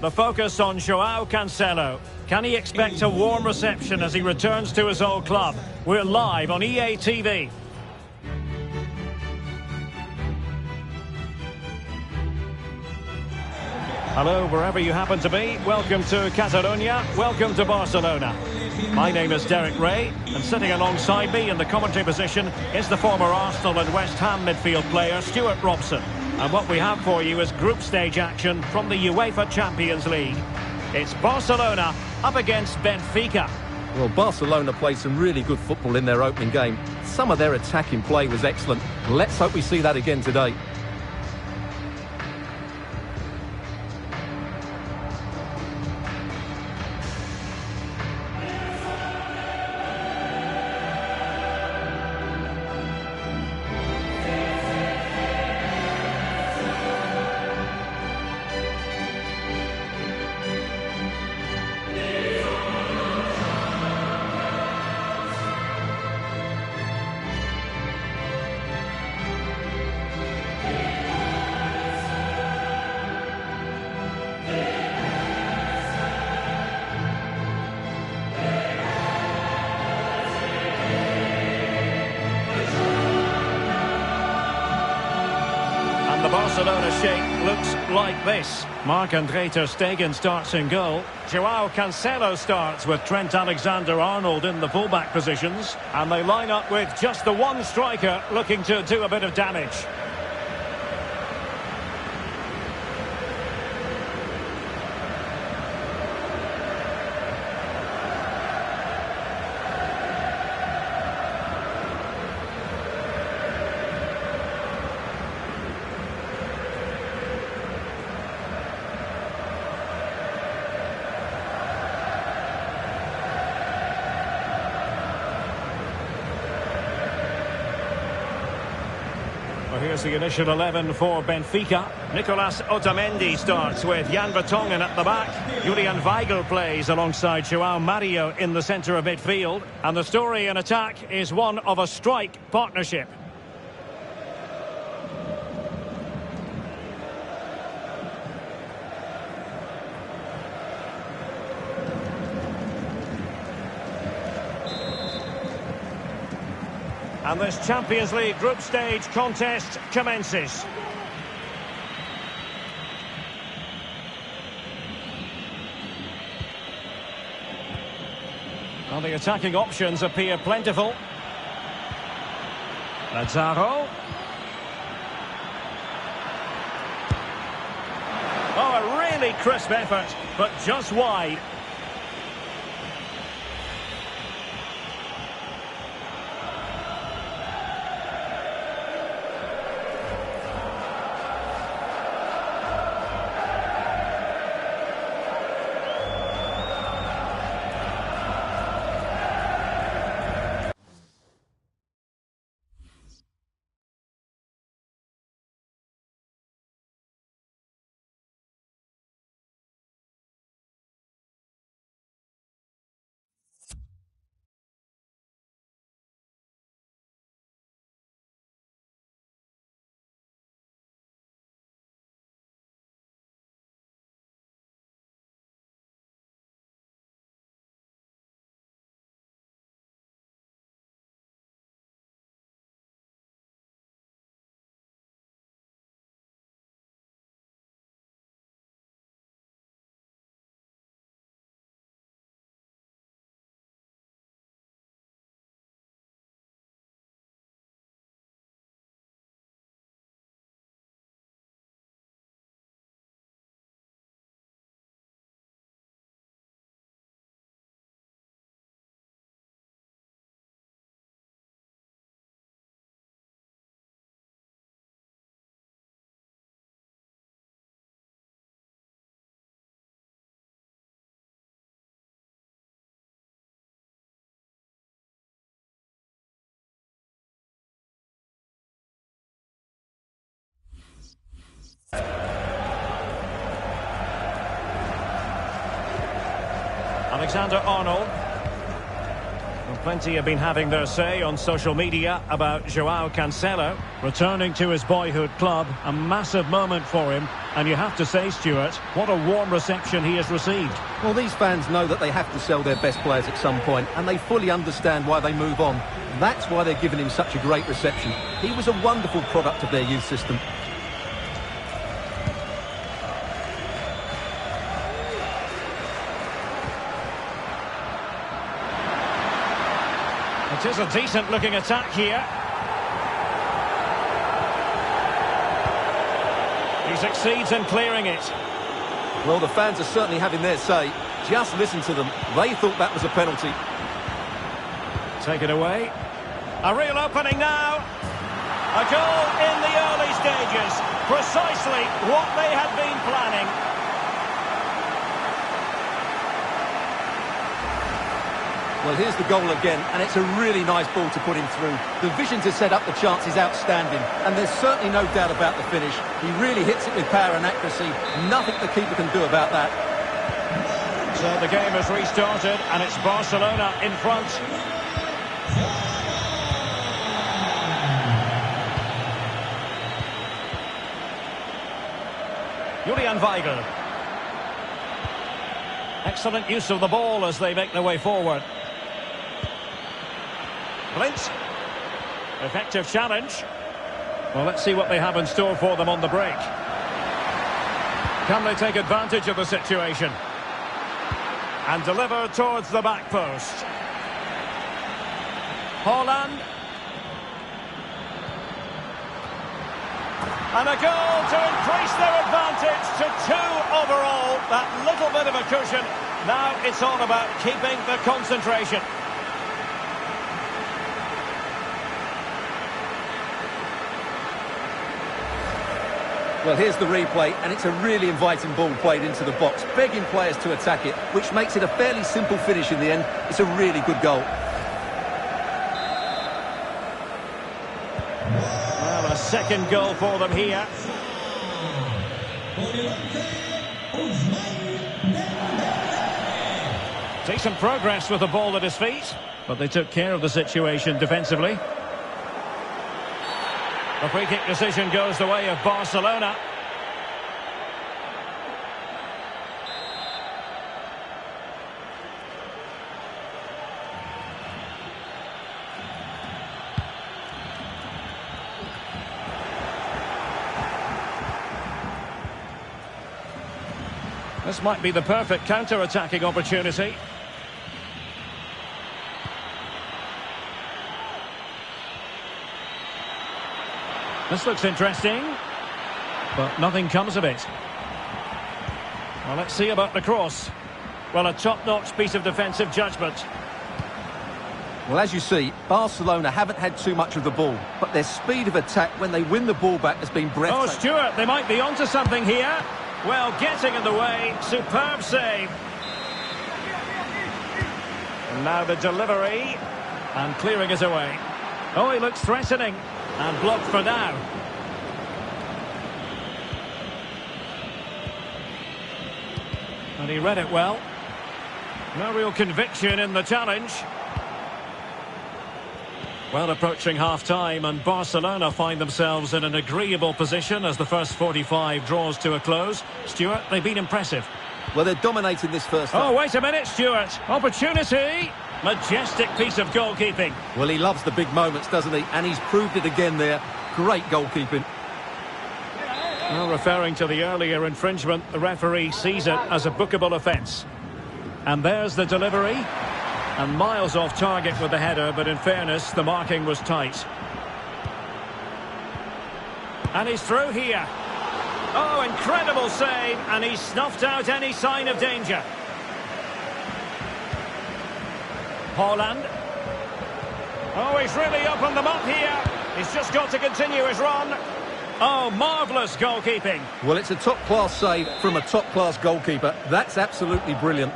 The focus on Joao Cancelo. Can he expect a warm reception as he returns to his old club? We're live on EA TV. Hello, wherever you happen to be. Welcome to Catalonia. Welcome to Barcelona. My name is Derek Ray, and sitting alongside me in the commentary position is the former Arsenal and West Ham midfield player Stuart Robson. And what we have for you is group stage action from the UEFA Champions League. It's Barcelona up against Benfica. Well, Barcelona played some really good football in their opening game. Some of their attacking play was excellent. Let's hope we see that again today. Barcelona shape looks like this. Marc-Andre ter Stegen starts in goal. Joao Cancelo starts with Trent Alexander-Arnold in the fullback positions. And they line up with just the one striker looking to do a bit of damage. Well, here's the initial 11 for Benfica. Nicolas Otamendi starts with Jan Vertonghen at the back. Julian Weigl plays alongside Joao Mario in the centre of midfield. And the story in attack is one of a strike partnership. And this Champions League group stage contest commences. Well, the attacking options appear plentiful. Lazaro. Oh, a really crisp effort, but just wide. Alexander-Arnold. Plenty have been having their say on social media about João Cancelo. Returning to his boyhood club, a massive moment for him. And you have to say, Stuart, what a warm reception he has received. Well, these fans know that they have to sell their best players at some point, and they fully understand why they move on. That's why they're giving him such a great reception. He was a wonderful product of their youth system. It is a decent-looking attack here. He succeeds in clearing it. Well, the fans are certainly having their say. Just listen to them. They thought that was a penalty. Take it away. A real opening now. A goal in the early stages. Precisely what they had been planning. Well, here's the goal again, and it's a really nice ball to put him through. The vision to set up the chance is outstanding, and there's certainly no doubt about the finish. He really hits it with power and accuracy. Nothing the keeper can do about that. So the game has restarted, and it's Barcelona in front. Julian Weigl. Excellent use of the ball as they make their way forward. Clint. Effective challenge. Well, let's see what they have in store for them on the break. Can they take advantage of the situation? And deliver towards the back post. Haaland. And a goal to increase their advantage to 2 overall. That little bit of a cushion. Now it's all about keeping the concentration. Well, here's the replay, and it's a really inviting ball played into the box, begging players to attack it, which makes it a fairly simple finish in the end. It's a really good goal. Well, a second goal for them here. Decent progress with the ball at his feet, but they took care of the situation defensively. The free kick decision goes the way of Barcelona. This might be the perfect counter-attacking opportunity. This looks interesting, but nothing comes of it. Well, let's see about the cross. Well, a top-notch piece of defensive judgment. Well, as you see, Barcelona haven't had too much of the ball, but their speed of attack when they win the ball back has been breathtaking. Oh, Stuart, they might be onto something here. Well, getting in the way, superb save. And now the delivery, and clearing it away. Oh, he looks threatening. And blocked for now. And he read it well. No real conviction in the challenge. Well, approaching half-time, and Barcelona find themselves in an agreeable position as the first 45 draws to a close. Stuart, they've been impressive. Well, they're dominating this first half. Oh, wait a minute, Stuart. Opportunity. Majestic piece of goalkeeping. Well, he loves the big moments, doesn't he? And he's proved it again there. Great goalkeeping. Well, referring to the earlier infringement, the referee sees it as a bookable offence. And there's the delivery. And miles off target with the header, but in fairness, the marking was tight. And he's through here. Oh, incredible save, and he's snuffed out any sign of danger. Haaland. Oh, he's really opened them up here. He's just got to continue his run. Oh, marvellous goalkeeping. Well, it's a top-class save from a top-class goalkeeper. That's absolutely brilliant.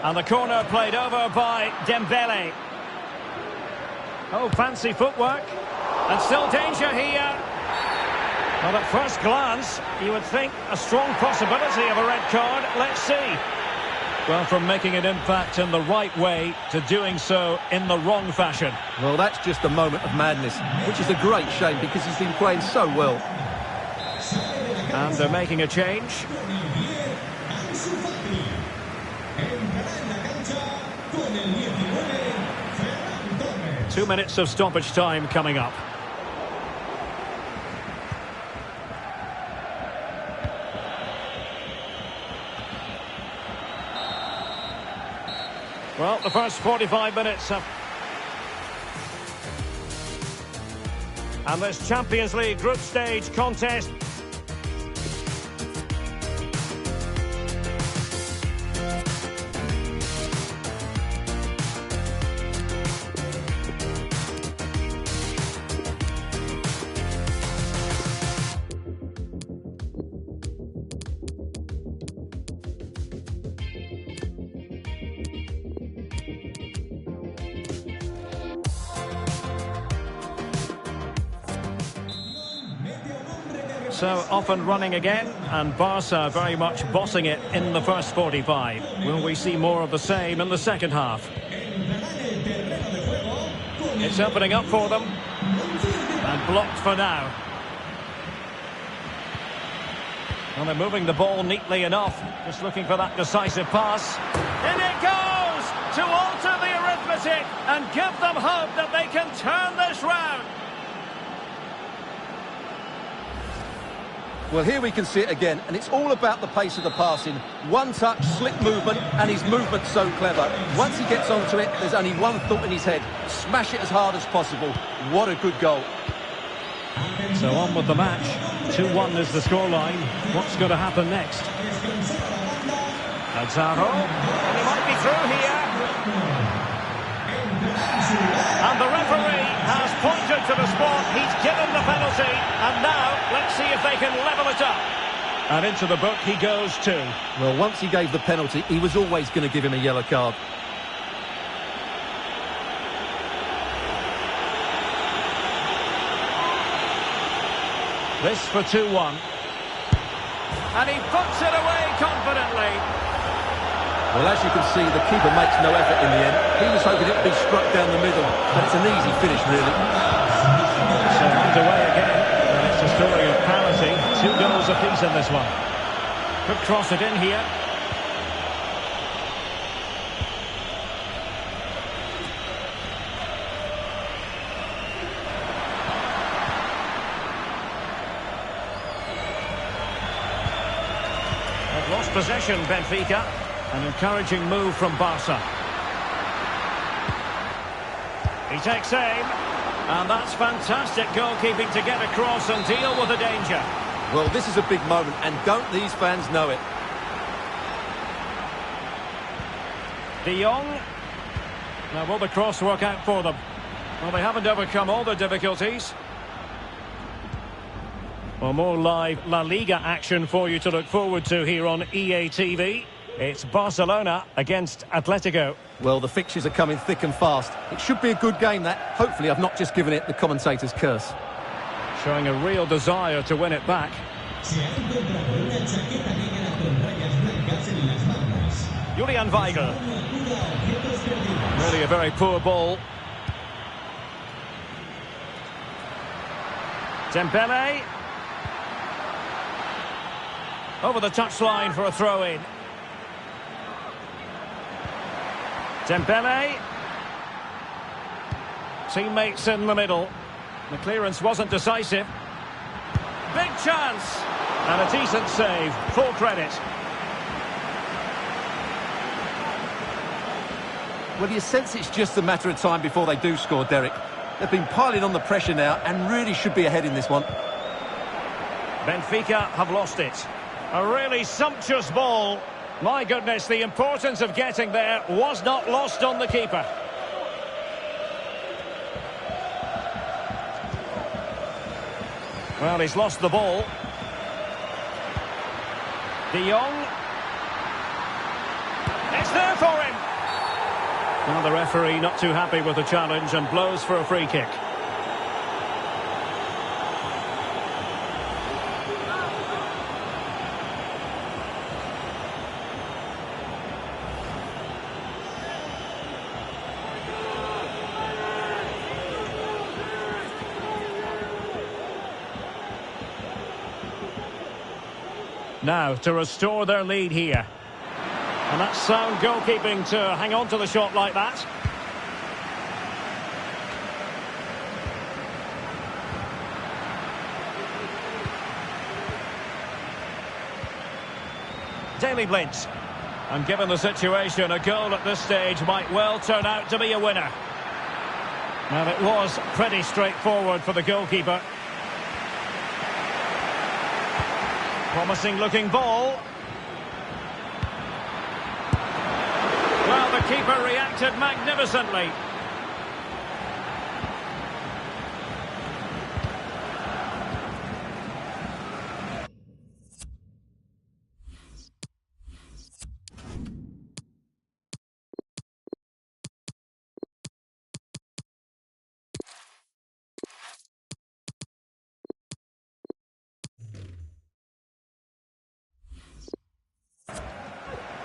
And the corner played over by Dembele. Oh, fancy footwork. And still danger here. Well, at first glance, you would think a strong possibility of a red card. Let's see. Well, from making an impact in the right way to doing so in the wrong fashion. Well, that's just a moment of madness, which is a great shame because he's been playing so well. And they're making a change. Two minutes of stoppage time coming up. Well, the first 45 minutes have... And this Champions League group stage contest. So off and running again, and Barca very much bossing it in the first 45. Will we see more of the same in the second half? It's opening up for them, and blocked for now. And they're moving the ball neatly enough, just looking for that decisive pass. In it goes to alter the arithmetic and give them hope that they can turn this round. Well, here we can see it again, and it's all about the pace of the passing. One touch, slick movement, and his movement's so clever. Once he gets onto it, there's only one thought in his head. Smash it as hard as possible. What a good goal. So on with the match. 2-1 is the scoreline. What's going to happen next? Lazaro. And he might be through here. And the referee has pointed to the spot. He's given the penalty. And now, let's see if they can level it up. And into the book he goes too. Well, once he gave the penalty, he was always going to give him a yellow card. This for 2-1. And he puts it away confidently. Well, as you can see, the keeper makes no effort in the end. He was hoping it would be struck down the middle, but it's an easy finish, really. So underway again, and it's a story of parity. 2 goals apiece in this one. Could cross it in here. They've lost possession, Benfica. An encouraging move from Barca. He takes aim. And that's fantastic goalkeeping to get across and deal with the danger. Well, this is a big moment, and don't these fans know it? De Jong. Now, will the cross work out for them? Well, they haven't overcome all the difficulties. Well, more live La Liga action for you to look forward to here on EA TV. It's Barcelona against Atletico. Well, the fixtures are coming thick and fast. It should be a good game, that. Hopefully, I've not just given it the commentator's curse. Showing a real desire to win it back. Julian Weigl. Really a very poor ball. Dembele. Over the touchline for a throw-in. Dembele. Teammates in the middle. The clearance wasn't decisive. Big chance. And a decent save. Full credit. Well, you sense it's just a matter of time before they do score, Derek. They've been piling on the pressure now and really should be ahead in this one. Benfica have lost it. A really sumptuous ball. My goodness, the importance of getting there was not lost on the keeper. Well, he's lost the ball. De Jong. It's there for him. Well, the referee not too happy with the challenge and blows for a free kick. Now, to restore their lead here. And that's sound goalkeeping to hang on to the shot like that. Daily Blitz. And given the situation, a goal at this stage might well turn out to be a winner. Now, it was pretty straightforward for the goalkeeper. Promising looking ball. Well, the keeper reacted magnificently.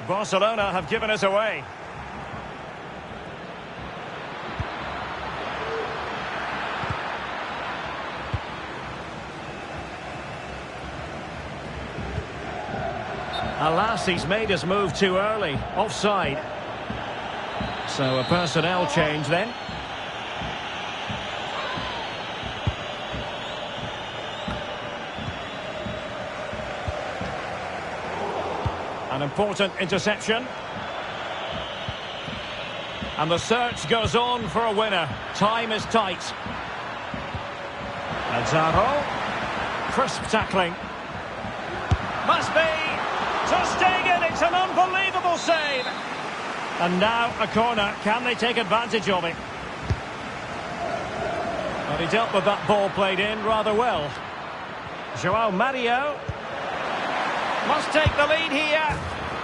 Barcelona have given us away. Alas, he's made his move too early. Offside. So a personnel change then. An important interception. And the search goes on for a winner. Time is tight. Azaro. Crisp tackling. Must be. Ter Stegen, it's an unbelievable save. And now a corner. Can they take advantage of it? But he dealt with that ball played in rather well. Joao Mario. Must take the lead here.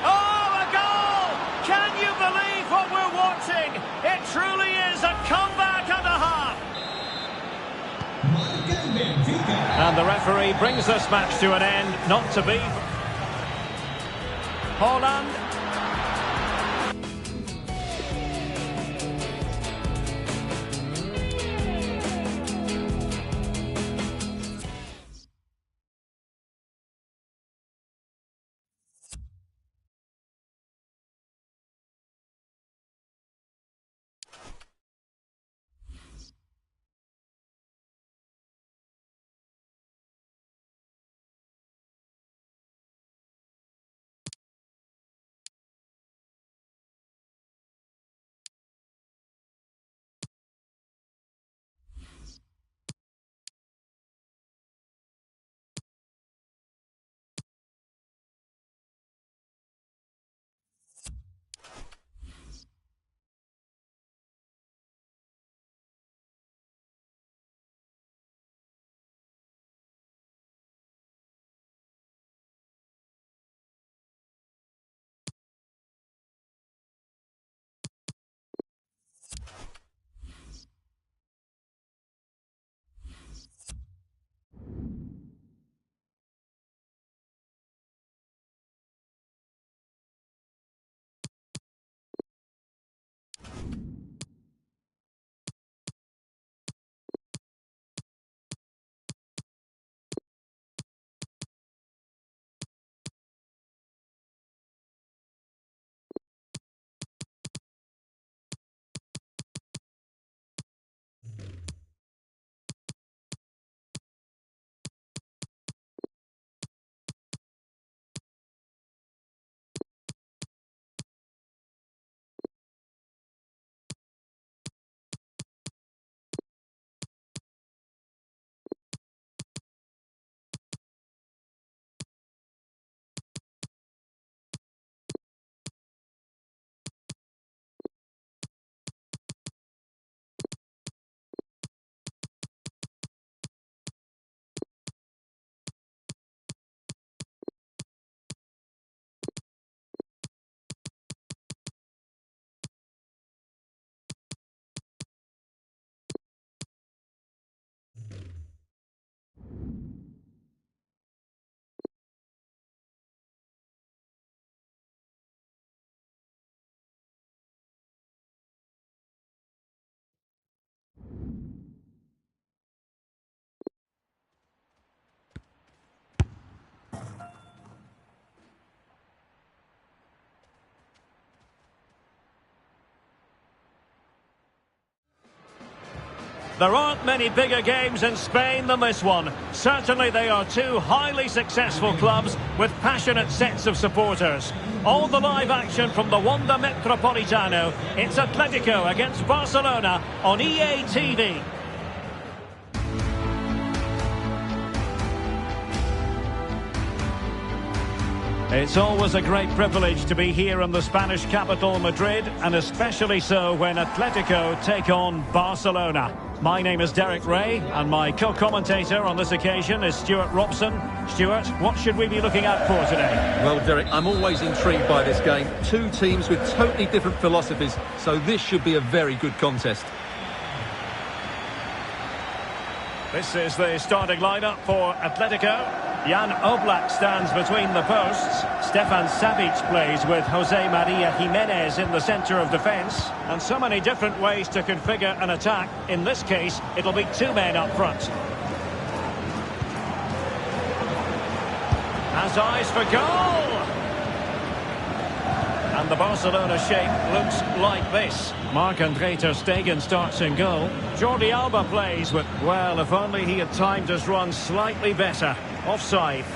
Oh, a goal! Can you believe what we're watching? It truly is a comeback and a half. And the referee brings this match to an end. Not to be. Haaland. There aren't many bigger games in Spain than this one. Certainly they are two highly successful clubs with passionate sets of supporters. All the live action from the Wanda Metropolitano. It's Atletico against Barcelona on EA TV. It's always a great privilege to be here in the Spanish capital, Madrid, and especially so when Atletico take on Barcelona. My name is Derek Ray, and my co-commentator on this occasion is Stuart Robson. Stuart, what should we be looking out for today? Well, Derek, I'm always intrigued by this game. Two teams with totally different philosophies, so this should be a very good contest. This is the starting lineup for Atletico. Jan Oblak stands between the posts. Stefan Savic plays with Jose Maria Jimenez in the centre of defence. And so many different ways to configure an attack. In this case, it'll be two men up front. Has eyes for goal! And the Barcelona shape looks like this. Marc-Andre ter Stegen starts in goal. Jordi Alba plays with, well, if only he had timed his run slightly better. Offside.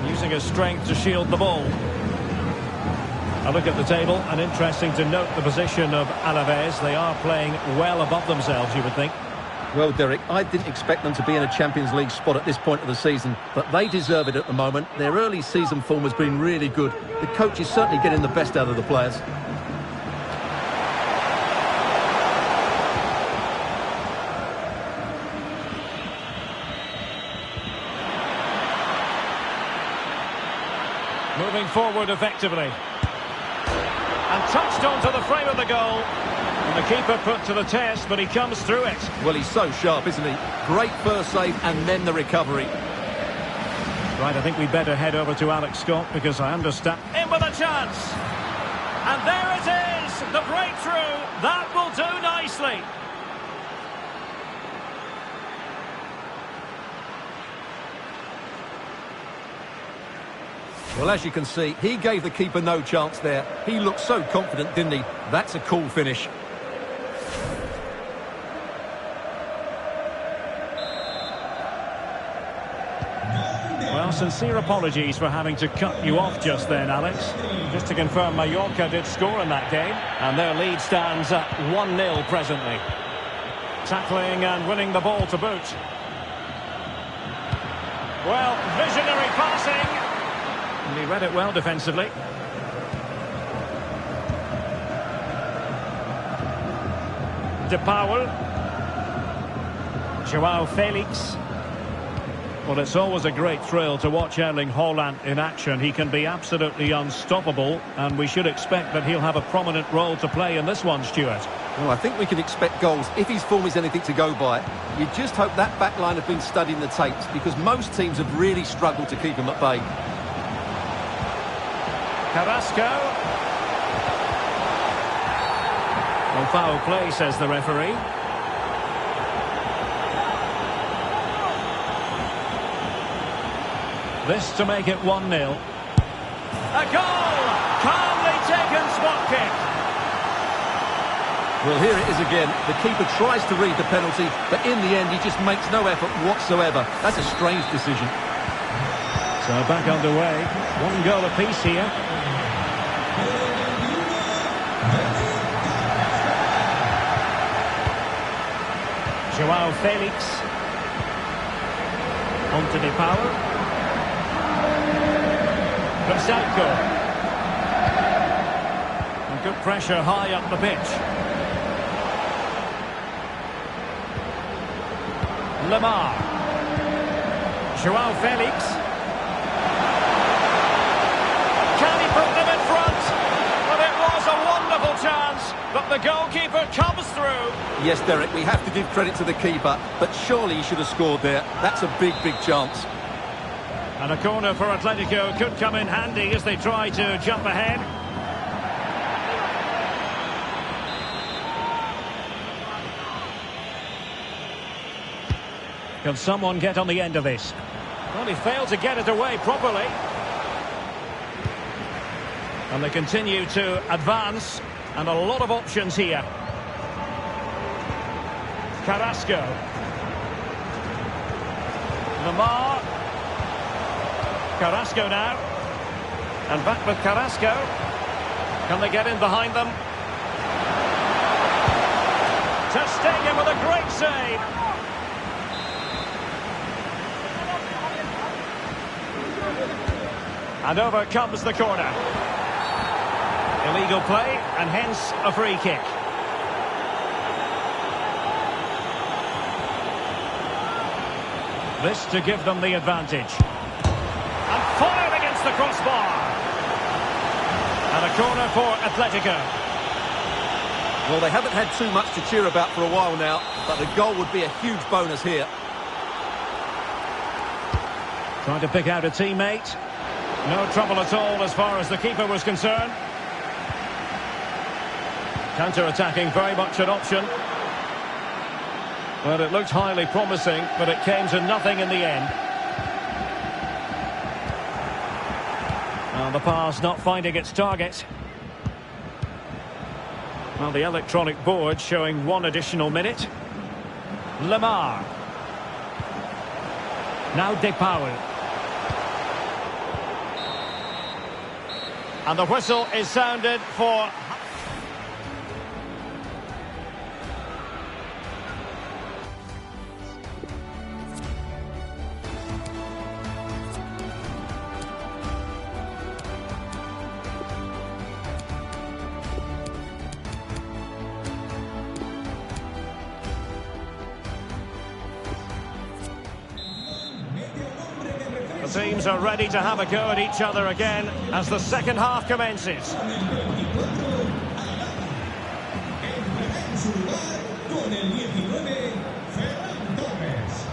Using his strength to shield the ball. A look at the table, and interesting to note the position of Alaves. They are playing well above themselves, you would think. Well, Derek, I didn't expect them to be in a Champions League spot at this point of the season, but they deserve it at the moment. Their early season form has been really good. The coach is certainly getting the best out of the players. Moving forward effectively. And touched onto the frame of the goal. And the keeper put to the test, but he comes through it. Well, he's so sharp, isn't he? Great first save and then the recovery. Right, I think we better head over to Alex Scott because I understand. In with a chance. And there it is, the breakthrough. That will do nicely. Well, as you can see, he gave the keeper no chance there. He looked so confident, didn't he? That's a cool finish. Well, sincere apologies for having to cut you off just then, Alex. Just to confirm, Mallorca did score in that game, and their lead stands at 1-0 presently. Tackling and winning the ball to boot. Well, visionary passing. And he read it well defensively. De Paul. Joao Felix. Well, it's always a great thrill to watch Erling Haaland in action. He can be absolutely unstoppable, and we should expect that he'll have a prominent role to play in this one, Stuart. Well, I think we can expect goals if his form is anything to go by. You just hope that back line have been studying the tapes, because most teams have really struggled to keep him at bay. Carrasco. On foul play, says the referee. This to make it 1-0. A goal! Calmly taken spot kick. Well, here it is again. The keeper tries to read the penalty, but in the end he just makes no effort whatsoever. That's a strange decision. So back underway. One goal apiece here. Joao Felix. On to De Paul. Brazalco. And good pressure high up the pitch. Lamar. Joao Felix. Can he put them in front? Well, it was a wonderful chance, but the goalkeeper comes through. Yes, Derek, we have to give credit to the keeper, but surely he should have scored there. That's a big, big chance. And a corner for Atletico could come in handy as they try to jump ahead. Can someone get on the end of this? Well, he failed to get it away properly. And they continue to advance, and a lot of options here. Carrasco. Lamar. Carrasco now. And back with Carrasco. Can they get in behind them? Ter Stegen with a great save. And over comes the corner. Illegal play, and hence a free kick. This to give them the advantage. And fired against the crossbar. And a corner for Atletico. Well, they haven't had too much to cheer about for a while now, but the goal would be a huge bonus here. Trying to pick out a teammate. No trouble at all as far as the keeper was concerned. Counter-attacking, very much an option. Well, it looked highly promising, but it came to nothing in the end. Well, the pass not finding its target. Well, the electronic board showing 1 additional minute. Lamar. Now De Paul. And the whistle is sounded for... The teams are ready to have a go at each other again as the second half commences.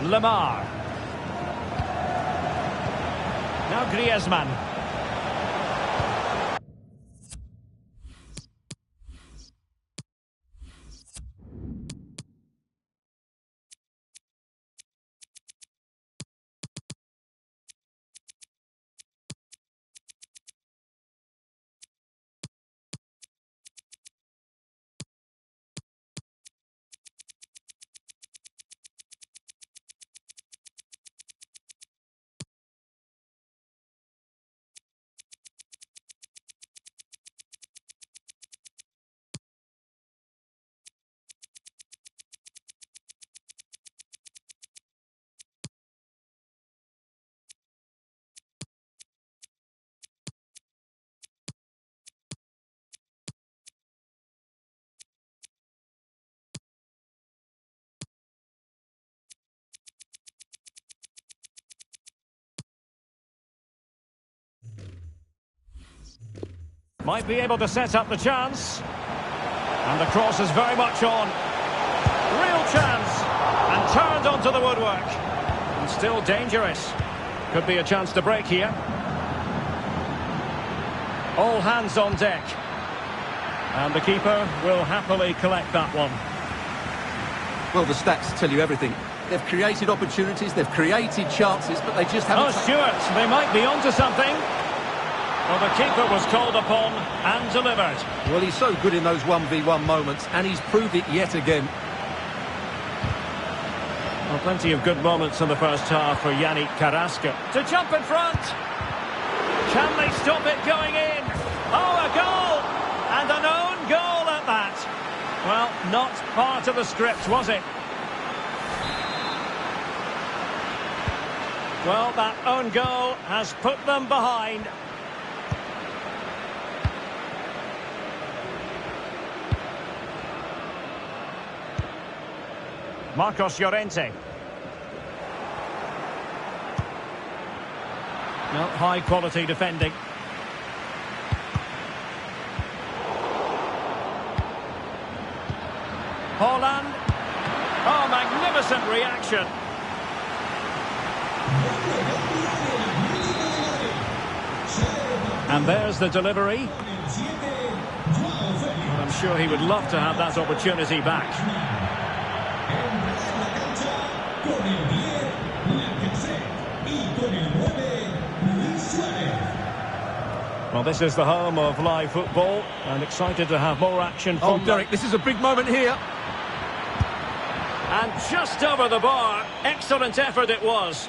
Lamar. Now Griezmann. Might be able to set up the chance. And the cross is very much on. Real chance. And turned onto the woodwork. And still dangerous. Could be a chance to break here. All hands on deck. And the keeper will happily collect that one. Well, the stats tell you everything. They've created opportunities, they've created chances, but they just haven't... Oh, Stuart, they might be onto something. Well, the keeper was called upon and delivered. Well, he's so good in those 1v1 moments, and he's proved it yet again. Well, plenty of good moments in the first half for Yannick Carrasco. To jump in front. Can they stop it going in? Oh, a goal! And an own goal at that. Well, not part of the script, was it? Well, that own goal has put them behind. Marcos Llorente. No, high quality defending. Haaland. Oh, magnificent reaction. And there's the delivery. Well, I'm sure he would love to have that opportunity back. Well, this is the home of live football, and excited to have more action Oh, from Derek, this is a big moment here. And just over the bar. Excellent effort it was.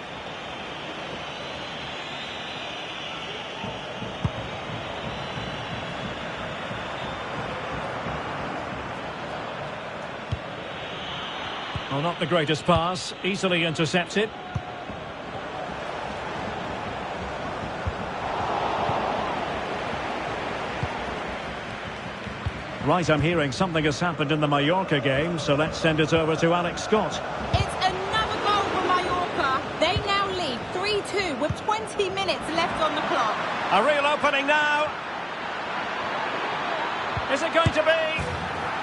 Well, not the greatest pass. Easily intercepted. Right, I'm hearing something has happened in the Mallorca game, so let's send it over to Alex Scott. It's another goal for Mallorca. They now lead 3-2 with 20 minutes left on the clock. A real opening now. Is it going to be?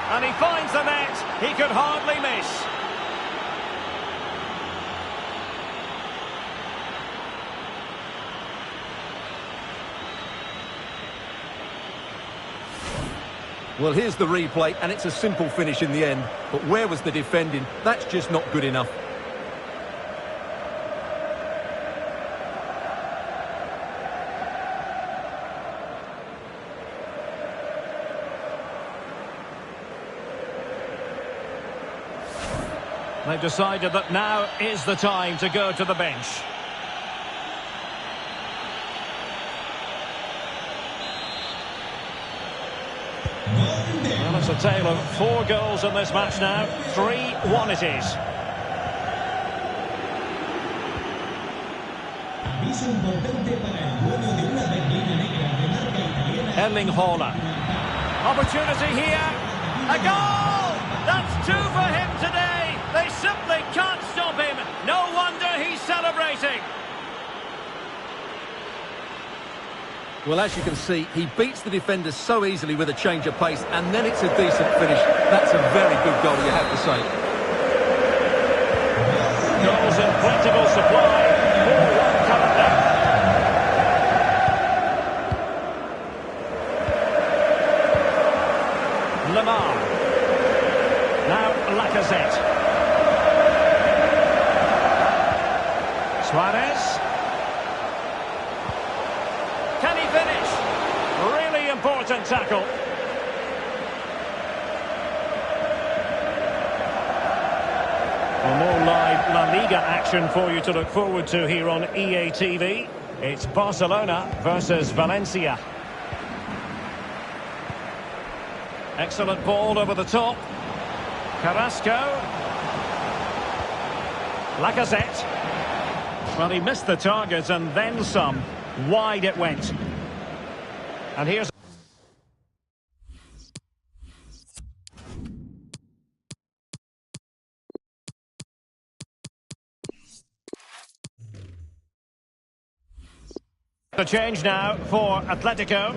And he finds the net. He could hardly miss. Well, here's the replay, and it's a simple finish in the end. But where was the defending? That's just not good enough. They've decided that now is the time to go to the bench. Well, it's a tale of 4 goals in this match now. 3-1 it is. Erling Haaland. Opportunity here. A goal! That's 2 for him today. They simply can't stop him. No wonder he's celebrating. Well, as you can see, he beats the defenders so easily with a change of pace, and then it's a decent finish. That's a very good goal, you have to say. Goals in plentiful supply. 4-1 currently. Lamar. Now Lacazette. Suarez. Can he finish? Really important tackle. Well, more live La Liga action for you to look forward to here on EA TV. It's Barcelona versus Valencia. Excellent ball over the top. Carrasco. Lacazette. Well, he missed the target and then some. Wide it went. And here's... the change now for Atletico.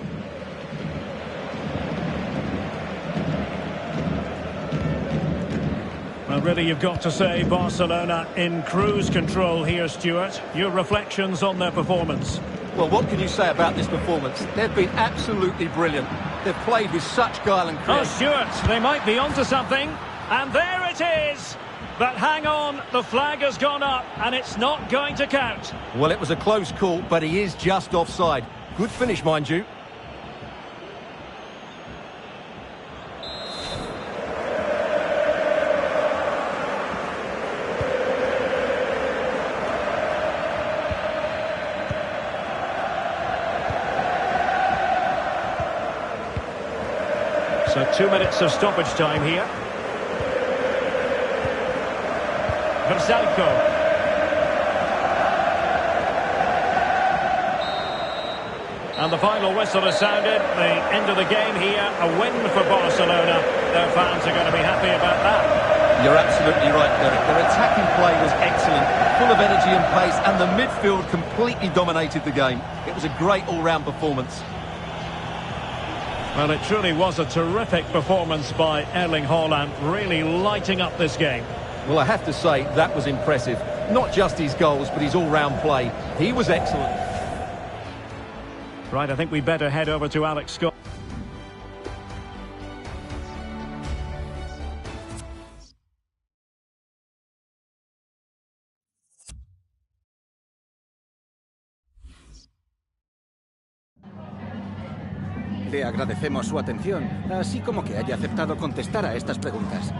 Well, really, you've got to say Barcelona in cruise control here, Stuart. Your reflections on their performance? Well, what can you say about this performance? They've been absolutely brilliant. They've played with such guile and Oh, creativity. Stuart, they might be onto something. And there it is. But hang on, the flag has gone up and it's not going to count. Well, it was a close call, but he is just offside. Good finish, mind you. So 2 minutes of stoppage time here. Versalco. And the final whistle has sounded. The end of the game here. A win for Barcelona. Their fans are going to be happy about that. You're absolutely right, Derek. Their attacking play was excellent, full of energy and pace, and the midfield completely dominated the game. It was a great all-round performance. Well, it truly was a terrific performance by Erling Haaland, really lighting up this game. Well, I have to say, that was impressive. Not just his goals, but his all-round play. He was excellent. Right, I think we better head over to Alex Scott. Le agradecemos su atención, así como que haya aceptado contestar a estas preguntas.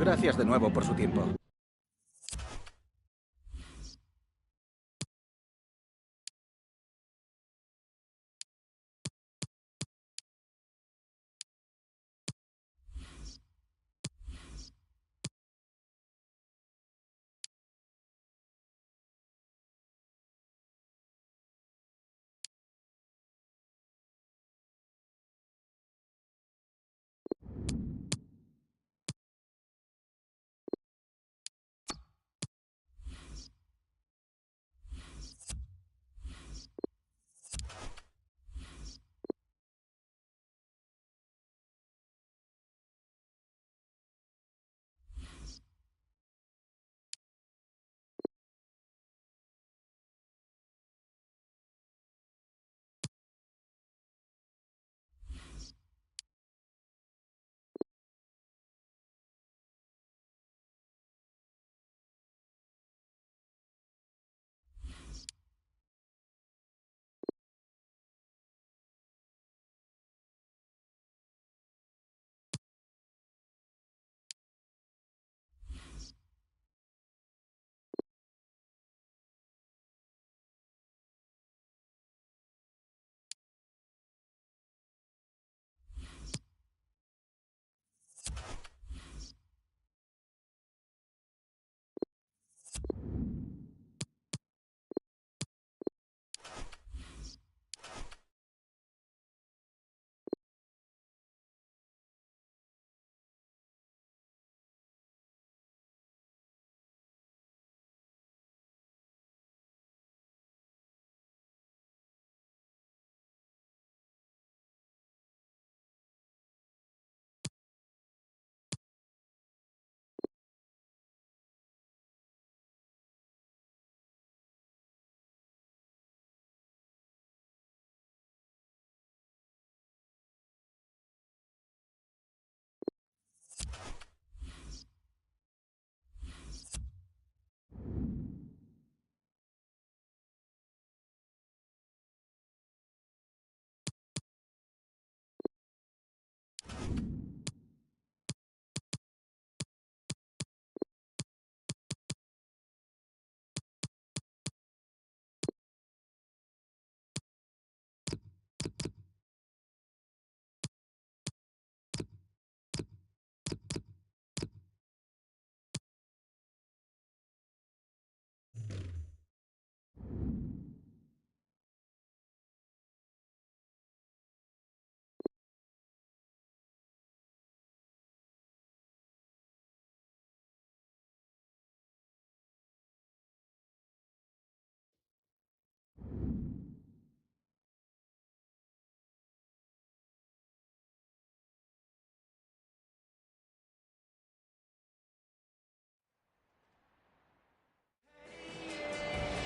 Gracias de nuevo por su tiempo.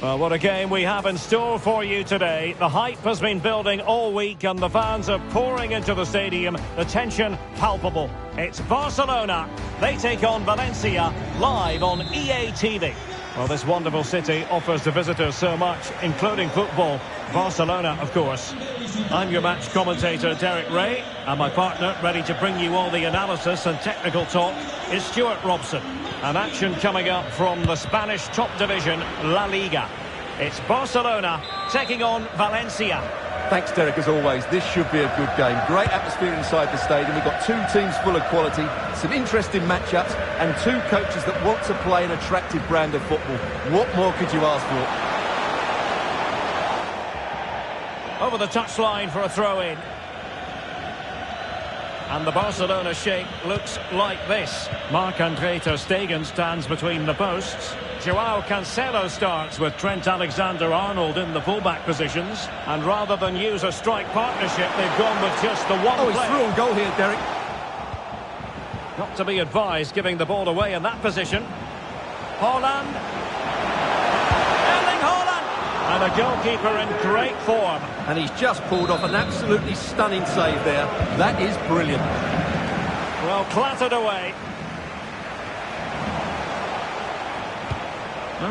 Well, what a game we have in store for you today. The hype has been building all week and the fans are pouring into the stadium. The tension palpable. It's Barcelona. They take on Valencia live on EA TV. Well, this wonderful city offers the visitors so much, including football. Barcelona, of course. I'm your match commentator, Derek Ray, and my partner, ready to bring you all the analysis and technical talk, is Stuart Robson. An action coming up from the Spanish top division, La Liga. It's Barcelona taking on Valencia. Thanks, Derek, as always. This should be a good game. Great atmosphere inside the stadium. We've got two teams full of quality, some interesting matchups, and two coaches that want to play an attractive brand of football. What more could you ask for? Over the touchline for a throw-in. And the Barcelona shape looks like this. Marc-Andre ter Stegen stands between the posts. Joao Cancelo starts with Trent Alexander-Arnold in the fullback positions. And rather than use a strike partnership, they've gone with just the one Oh, he's player. through on goal here, Derek. Not to be advised giving the ball away in that position. Haaland. Erling Haaland. And a goalkeeper in great form. And he's just pulled off an absolutely stunning save there. That is brilliant. Well, clattered away.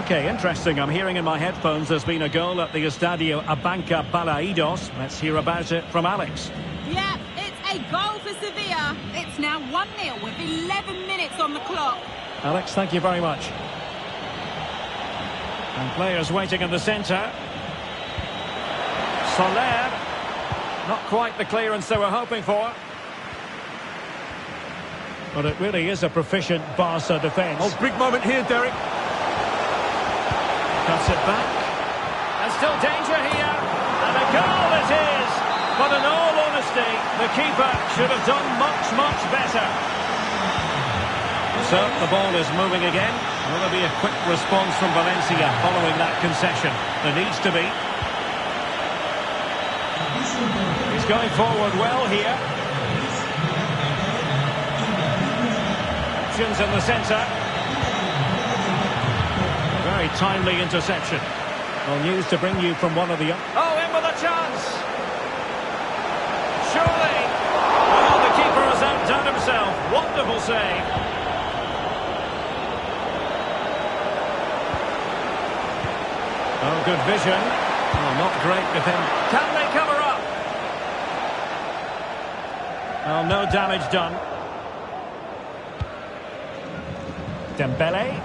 Okay, interesting. I'm hearing in my headphones there's been a goal at the Estadio Abanca Balaidos. Let's hear about it from Alex. Yeah, it's a goal for Sevilla. It's now 1-0 with 11 minutes on the clock. Alex, thank you very much. And players waiting in the centre. Soler. Not quite the clearance they were hoping for. But it really is a proficient Barca defence. Oh, big moment here, Derek. Cuts it back. And still danger here. And a goal it is. But in all honesty, the keeper should have done much, much better. So, the ball is moving again. Will there be a quick response from Valencia following that concession? There needs to be. He's going forward well here. Options in the centre. Very timely interception. Well, news to bring you from one of the... Oh, in with a chance! Surely! Oh, the keeper has outdone himself. Wonderful save. Oh, good vision. Oh, not great defending. Can they cover up? Well, no damage done. Dembele.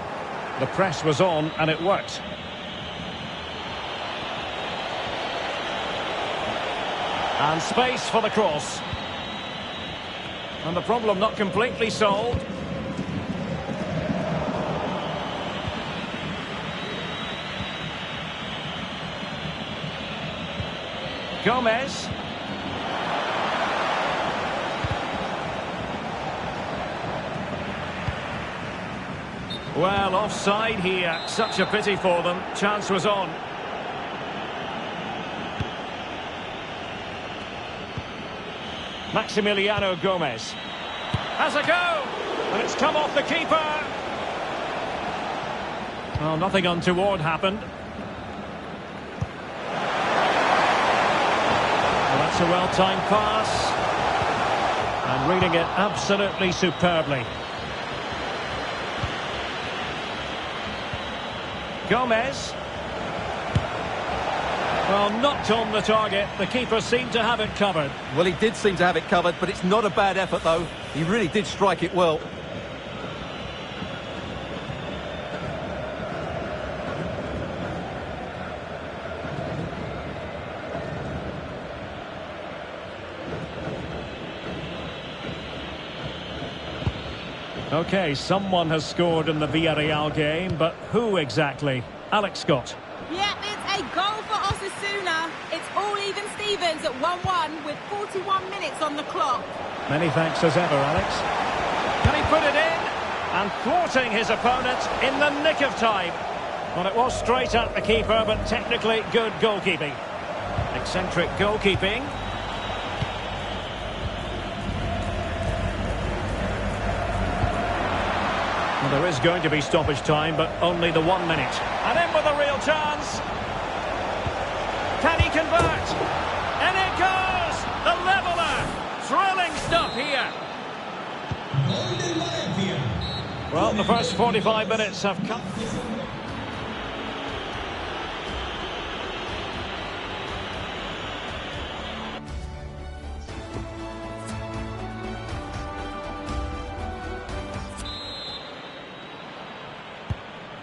The press was on and it worked. And space for the cross. And the problem not completely solved. Gomez. Well, offside here. Such a pity for them. Chance was on. Maximiliano Gomez. Has a go! And it's come off the keeper. Well, nothing untoward happened. Well, that's a well-timed pass. And reading it absolutely superbly. Gomez. Well, not on the target. The keeper seemed to have it covered. Well, he did seem to have it covered, but it's not a bad effort, though. He really did strike it well. Okay, someone has scored in the Villarreal game, but who exactly? Alex Scott. Yeah, it's a goal for Osasuna. It's all even Stevens at 1-1 with 41 minutes on the clock. Many thanks as ever, Alex. Can he put it in? And thwarting his opponent in the nick of time. Well, it was straight at the keeper, but technically good goalkeeping. Eccentric goalkeeping. Well, there is going to be stoppage time, but only the 1 minute. And in with a real chance. Can he convert? And it goes! The leveller! Thrilling stuff here. Well, the first 45 minutes have come.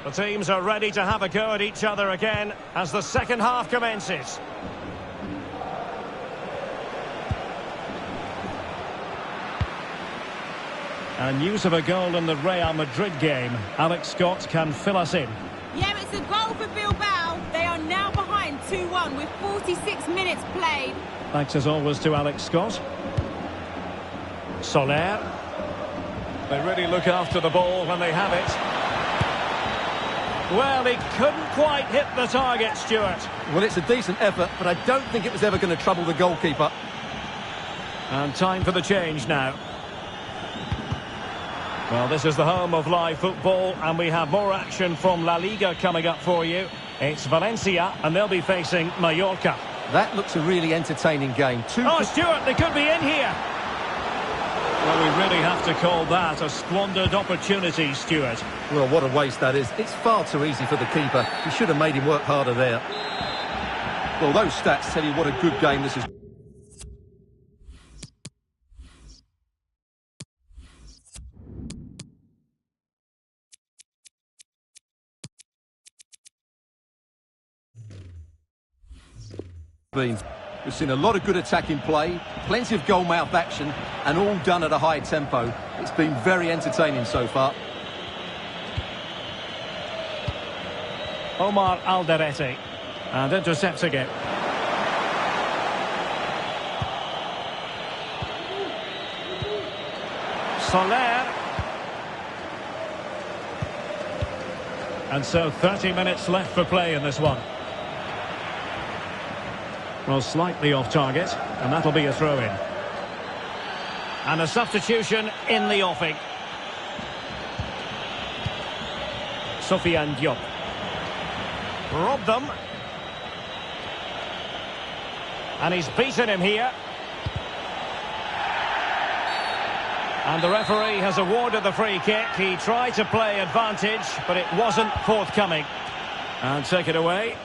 The teams are ready to have a go at each other again as the second half commences. And news of a goal in the Real Madrid game. Alex Scott can fill us in. Yeah, it's a goal for Bilbao. They are now behind 2-1 with 46 minutes played. Thanks as always to Alex Scott. Soler. They really look after the ball when they have it. Well, he couldn't quite hit the target, Stuart. Well, it's a decent effort, but I don't think it was ever going to trouble the goalkeeper. And time for the change now. Well, this is the home of live football, and we have more action from La Liga coming up for you. It's Valencia, and they'll be facing Mallorca. That looks a really entertaining game. Oh, Stuart, they could be in here. Well, we really have to call that a squandered opportunity, Stuart. Well, what a waste that is. It's far too easy for the keeper. He should have made him work harder there. Well, those stats tell you what a good game this is. We've seen a lot of good attacking play, plenty of goal-mouth action, and all done at a high tempo. It's been very entertaining so far. Omar Alderete, and intercepts again. Soler. And so 30 minutes left for play in this one. Well, slightly off target, and that'll be a throw-in. And a substitution in the offing. Sofiane Diop. Robbed them. And he's beaten him here. And the referee has awarded the free kick. He tried to play advantage, but it wasn't forthcoming. And take it away.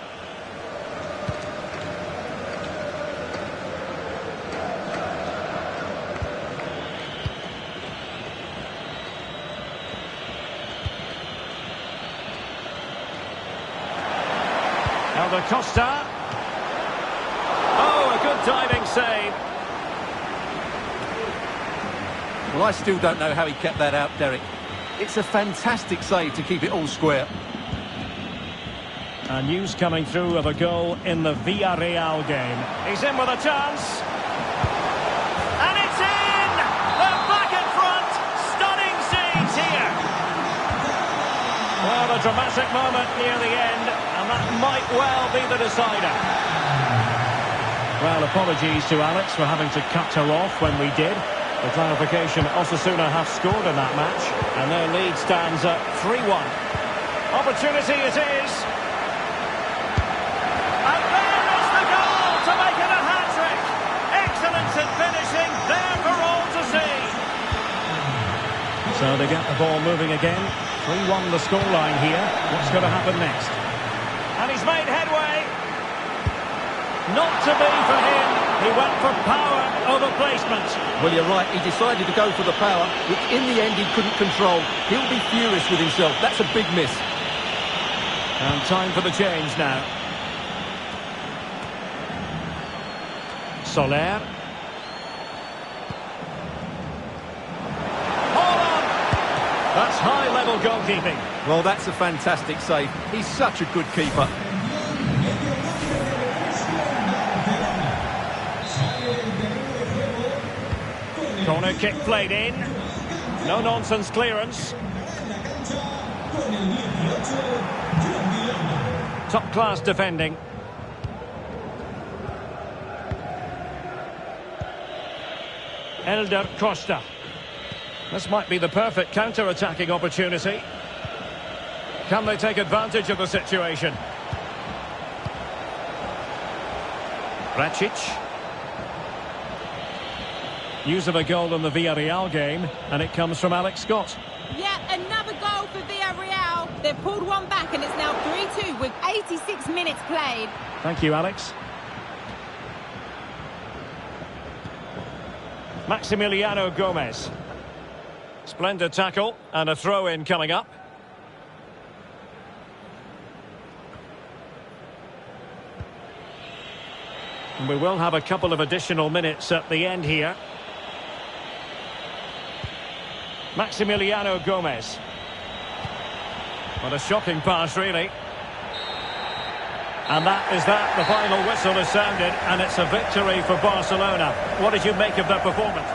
Costa. Oh, a good diving save. Well, I still don't know how he kept that out, Derek. It's a fantastic save to keep it all square. And news coming through of a goal in the Villarreal game. He's in with a chance. And it's in! They're back in front. Stunning scenes here. Well, a dramatic moment near the end. And that might well be the decider. Well, apologies to Alex for having to cut her off when we did. For clarification, Osasuna have scored in that match, and their lead stands at 3-1. Opportunity it is. And there is the goal to make it a hat-trick. Excellence in finishing, there for all to see. So they get the ball moving again. 3-1 the scoreline here. What's going to happen next? And he's made headway. Not to be for him. He went for power over placement. Well, you're right. He decided to go for the power, which in the end he couldn't control. He'll be furious with himself. That's a big miss. And time for the change now. Soler. Haaland! That's high-level goalkeeping. Well, that's a fantastic save. He's such a good keeper. Corner kick played in. No-nonsense clearance. Top-class defending. Elder Costa. This might be the perfect counter-attacking opportunity. Can they take advantage of the situation? Racic. News of a goal in the Villarreal game, and it comes from Alex Scott. Yeah, another goal for Villarreal. They've pulled one back, and it's now 3-2 with 86 minutes played. Thank you, Alex. Maximiliano Gomez. Splendid tackle, and a throw-in coming up. And we will have a couple of additional minutes at the end here. Maximiliano Gomez. What a shocking pass, really. And that is that. The final whistle is sounded, and it's a victory for Barcelona. What did you make of that performance?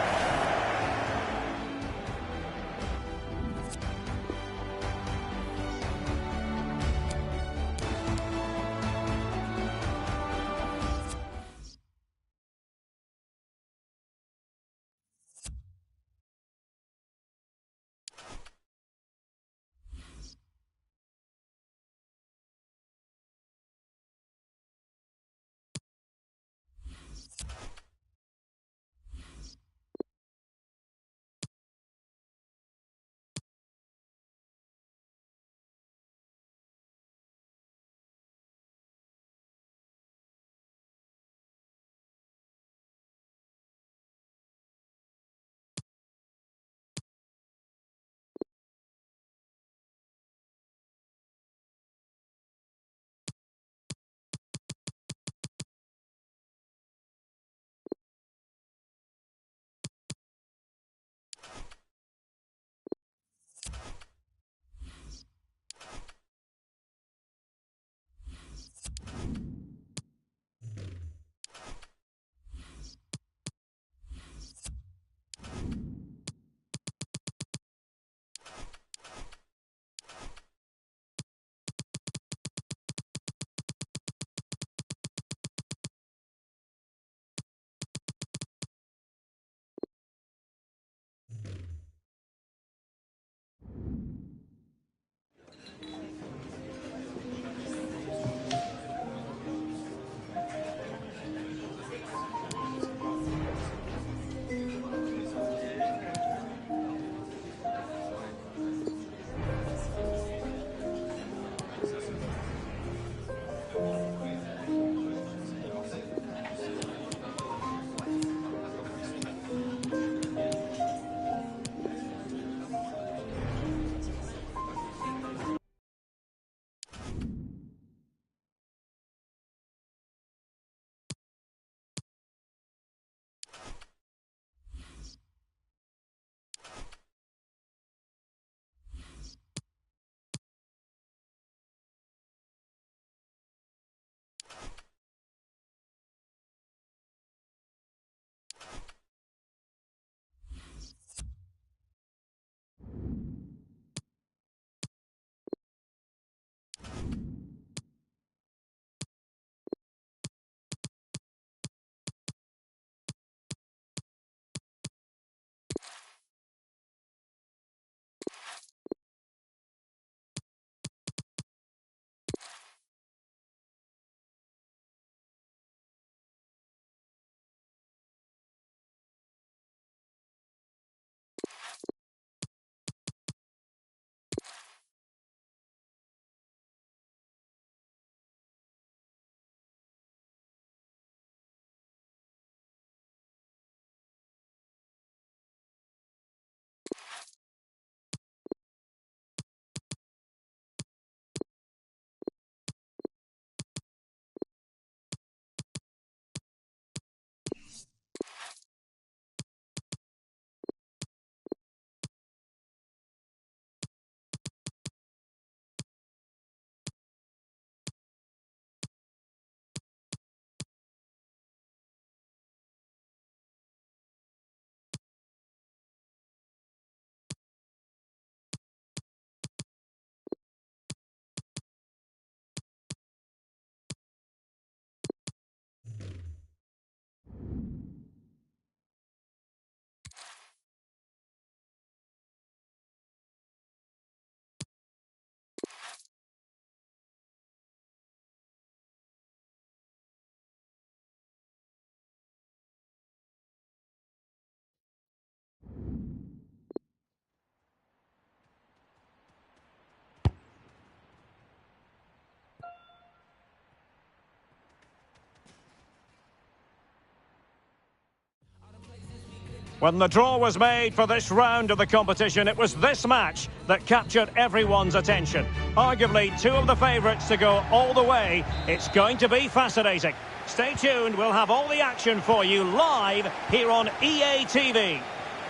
When the draw was made for this round of the competition, it was this match that captured everyone's attention. Arguably two of the favourites to go all the way. It's going to be fascinating. Stay tuned, we'll have all the action for you live here on EA TV.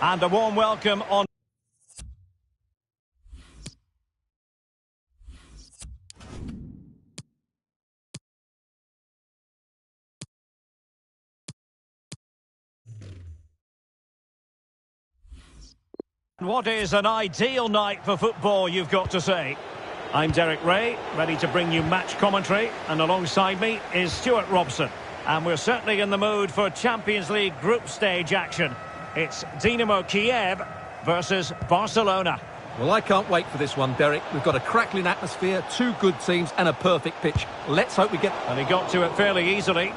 And a warm welcome on... What is an ideal night for football, you've got to say? I'm Derek Ray, ready to bring you match commentary, and alongside me is Stuart Robson. And we're certainly in the mood for Champions League group stage action. It's Dynamo Kiev versus Barcelona. Well, I can't wait for this one, Derek. We've got a crackling atmosphere, two good teams and a perfect pitch. Let's hope we get... And he got to it fairly easily.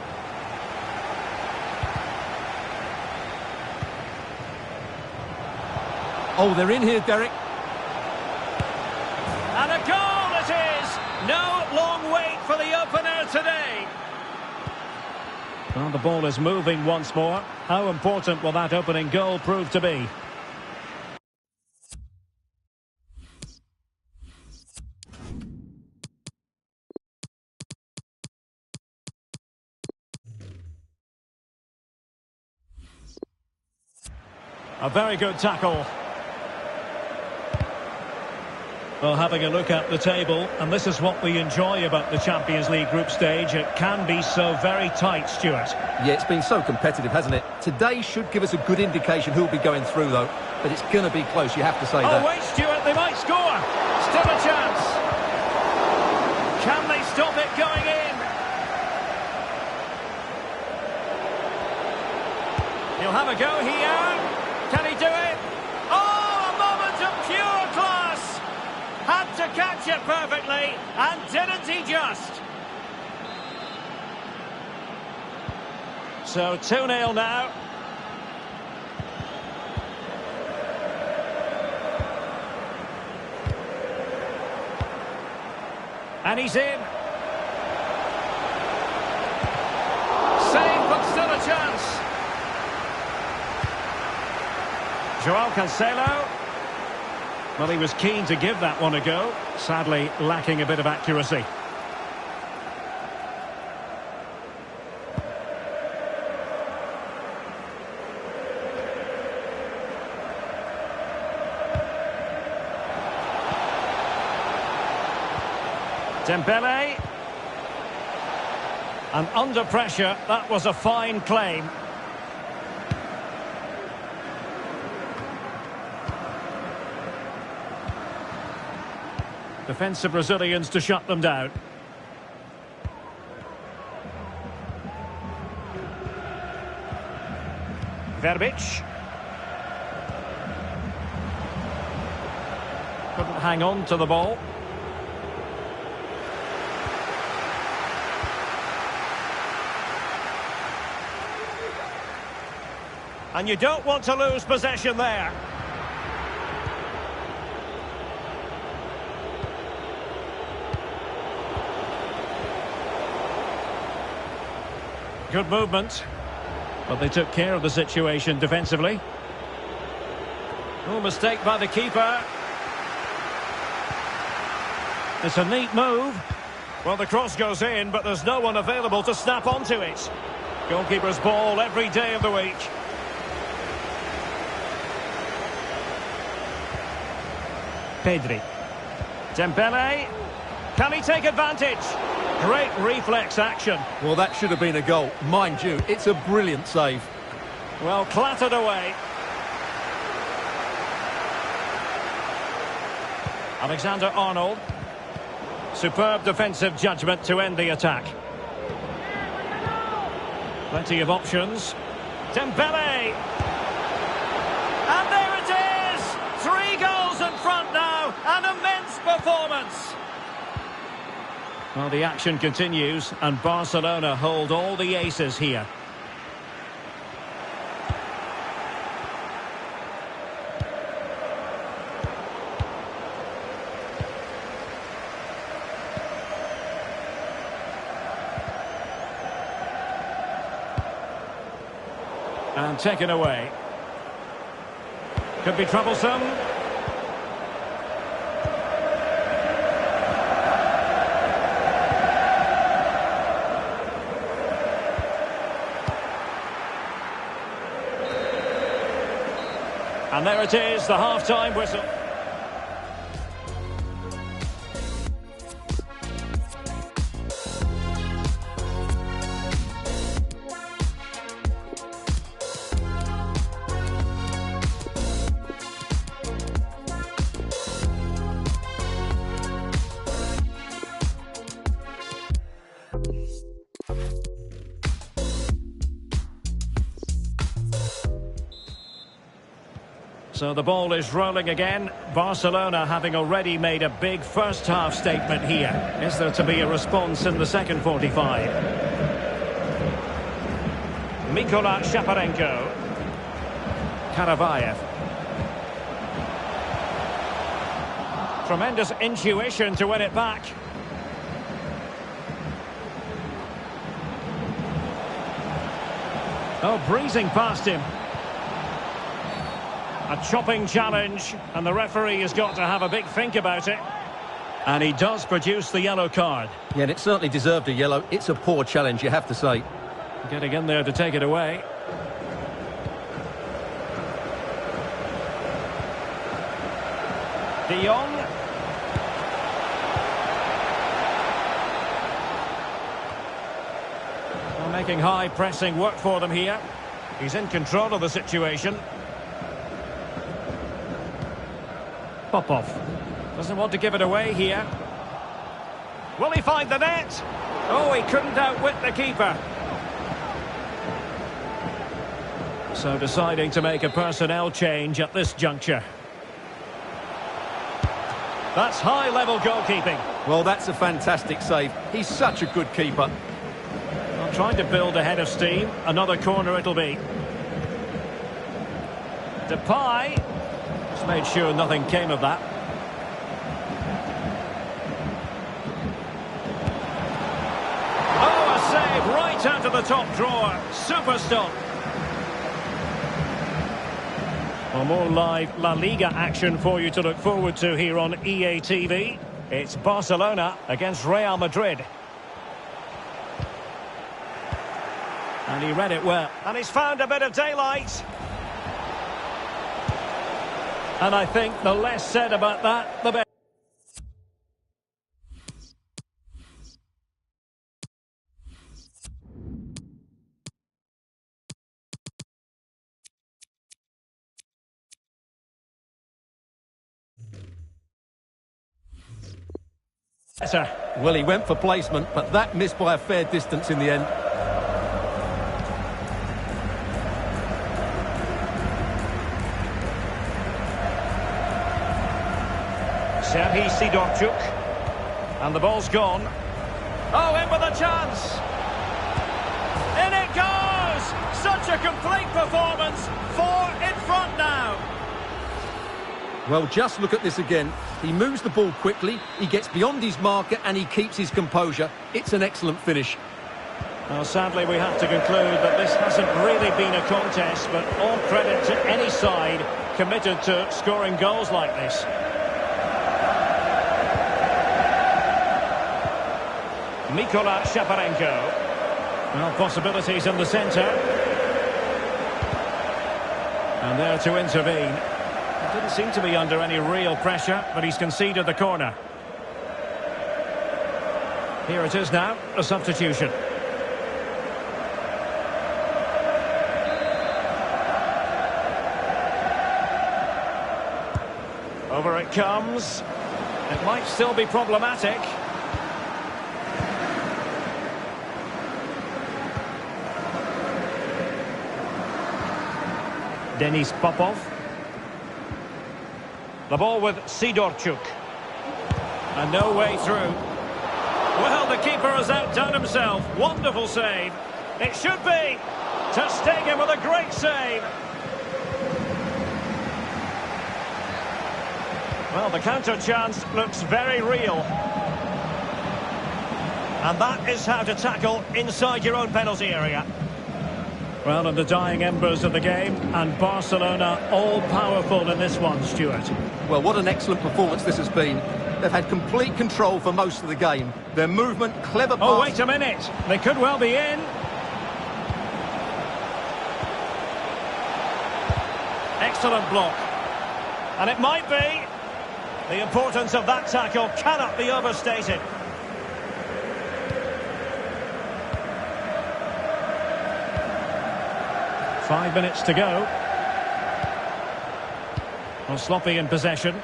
Oh, they're in here, Derek. And a goal it is! No long wait for the opener today. Well, the ball is moving once more. How important will that opening goal prove to be? A very good tackle. Well, having a look at the table, and this is what we enjoy about the Champions League group stage. It can be so very tight, Stuart. Yeah, it's been so competitive, hasn't it? Today should give us a good indication who'll be going through, though. But it's going to be close, you have to say that. Oh, wait, Stuart, they might score. Still a chance. Can they stop it going in? He'll have a go here. Can he do it? Oh, a moment of pure class. Had to catch it perfectly, and didn't he just? So 2-0 now. And he's in. Save, but still a chance. Joao Cancelo. Well, he was keen to give that one a go. Sadly, lacking a bit of accuracy. Dembele. And under pressure, that was a fine claim. Defensive Brazilians to shut them down. Verbic. Couldn't hang on to the ball. And you don't want to lose possession there. Good movement, but they took care of the situation defensively. No mistake by the keeper. It's a neat move. Well, the cross goes in, but there's no one available to snap onto it. Goalkeeper's ball every day of the week. Pedri. Dembele. Can he take advantage? Great reflex action. Well, that should have been a goal. Mind you, it's a brilliant save. Well, clattered away. Alexander-Arnold. Superb defensive judgment to end the attack. Plenty of options. Dembele. And there it is! 3 goals in front now. An immense performance. Well, the action continues, and Barcelona hold all the aces here. And taken away. Could be troublesome. And there it is, the half-time whistle. So the ball is rolling again. Barcelona having already made a big first half statement here. Is there to be a response in the second 45? Mikola Shaparenko. Karavayev. Tremendous intuition to win it back. Oh, breezing past him. A chopping challenge, and the referee has got to have a big think about it. And he does produce the yellow card. Yeah, and it certainly deserved a yellow. It's a poor challenge, you have to say. Getting in there to take it away. De Jong. Well, making high pressing work for them here. He's in control of the situation. Popov doesn't want to give it away here. Will he find the net? Oh, he couldn't outwit the keeper. So deciding to make a personnel change at this juncture. That's high-level goalkeeping. Well, that's a fantastic save. He's such a good keeper. Well, trying to build a head of steam. Another corner it'll be. Depay. Just made sure nothing came of that. Oh, a save right out of the top drawer. Super stop. Well, more live La Liga action for you to look forward to here on EA TV. It's Barcelona against Real Madrid. And he read it well. And he's found a bit of daylight. And I think the less said about that, the better. Well, he went for placement, but that missed by a fair distance in the end. Serhii Sidorchuk. And the ball's gone. Oh, in with a chance. In it goes! Such a complete performance. 4 in front now. Well, just look at this again. He moves the ball quickly, he gets beyond his marker, and he keeps his composure. It's an excellent finish. Well, sadly, we have to conclude that this hasn't really been a contest, but all credit to any side committed to scoring goals like this. Mikola Shaparenko. Well, possibilities in the centre. And there to intervene. Didn't seem to be under any real pressure, but he's conceded the corner. Here it is now, a substitution. Over it comes. It might still be problematic. Denis Popov. The ball with Sidorchuk. And no way through. Well, the keeper has outdone himself. Wonderful save. It should be. Ter Stegen with a great save. Well, the counter chance looks very real. And that is how to tackle inside your own penalty area. Well, in the dying embers of the game, and Barcelona all-powerful in this one, Stuart. Well, what an excellent performance this has been. They've had complete control for most of the game. Their movement, clever pass. Oh, wait a minute. They could well be in. Excellent block. And it might be. The importance of that tackle cannot be overstated. Five minutes to go. Well, sloppy in possession.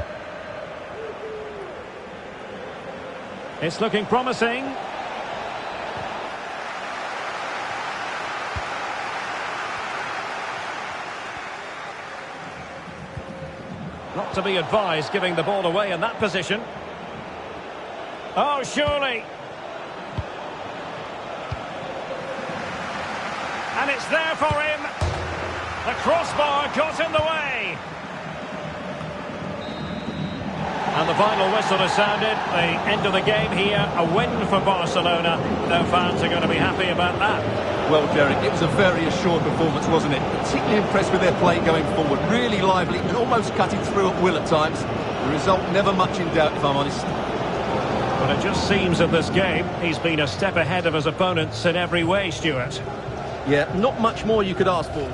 It's looking promising. Not to be advised giving the ball away in that position. Oh, surely. And it's there for him. The crossbar got in the way. And the final whistle has sounded. The end of the game here. A win for Barcelona. Their fans are going to be happy about that. Well, Derek, it was a very assured performance, wasn't it? Particularly impressed with their play going forward. Really lively and almost cutting through at will at times. The result never much in doubt, if I'm honest. But it just seems in this game he's been a step ahead of his opponents in every way, Stuart. Yeah, not much more you could ask for.